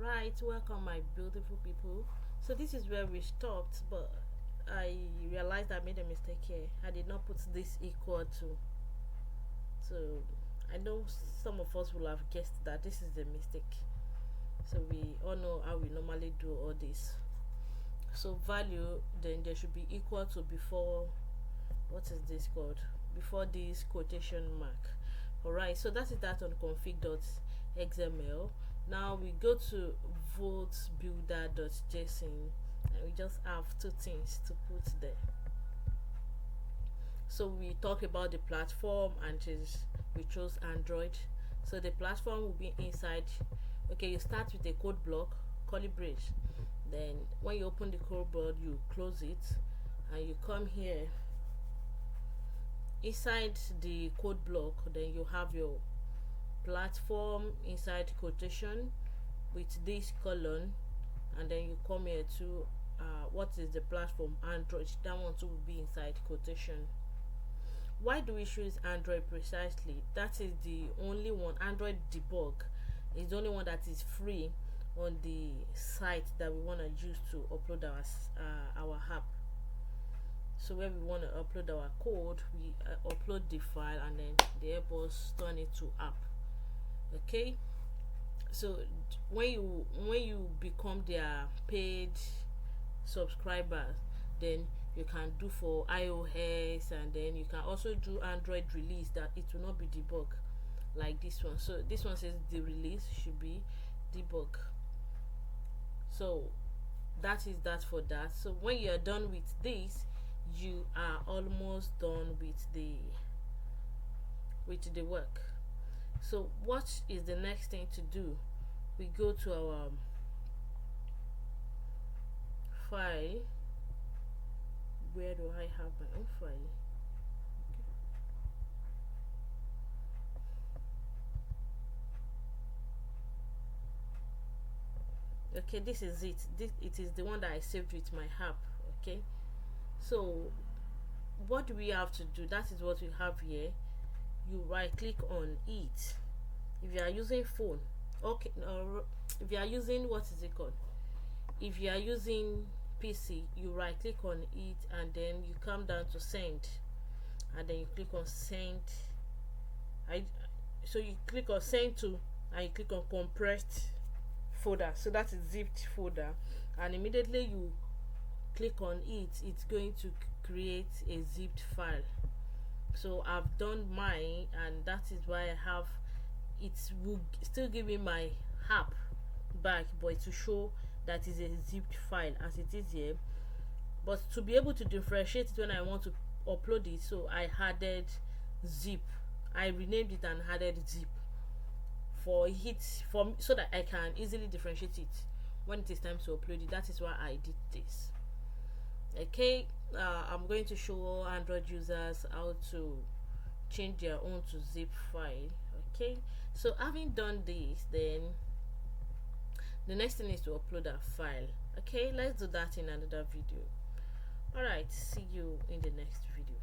Right, welcome my beautiful people. So this is where we stopped, but I realized I made a mistake here. I did not put this equal to. So I know some of us will have guessed that this is the mistake. So we all know how we normally do all this. So value, then there should be equal to before, what is this called? Before this quotation mark. Alright, so that is that on config.xml. Now we go to vote.builder.json and we just have two things to put there. So we talk about the platform and we chose Android. So the platform will be inside. Okay, you start with a code block, curly brace. Then when you open the code block, you close it and you come here inside the code block. Then you have your platform inside quotation with this colon, and then you come here to what is the platform? Android. That one too will be inside quotation. Why do we choose Android precisely? That is the only one. Android debug is the only one that is free on the site that we want to use to upload our app. So when we want to upload our code, we upload the file and then they help us turn it to app. Okay, so when you become their paid subscriber, then you can do for iOS, and then you can also do Android release that it will not be debug like this one. So this one says the release should be debug. So that is that for that. So when you are done with this, you are almost done with the work. So what is the next thing to do? We go to our file. Where do I have my own file? Okay, this is it. It is the one that I saved with my app. Okay, so what do we have to do? That is what we have here. You right click on it if you are using phone. Okay, or if you are using, what is it called, if you are using PC, you right click on it and then you come down to send, and then you click on send. So you click on send to, and you click on compressed folder, so that is zipped folder, and immediately you click on it, it's going to create a zipped file. So I've done mine, and that is why I have it. Will still give me my app back, but to show that is a zipped file as it is here. But to be able to differentiate it when I want to upload it, so I added zip. I renamed it and added zip for it, so that I can easily differentiate it when it is time to upload it. That is why I did this. Okay, I'm going to show Android users how to change their own to zip file. Okay, so having done this, then the next thing is to upload a file. Okay, let's do that in another video. Alright, see you in the next video.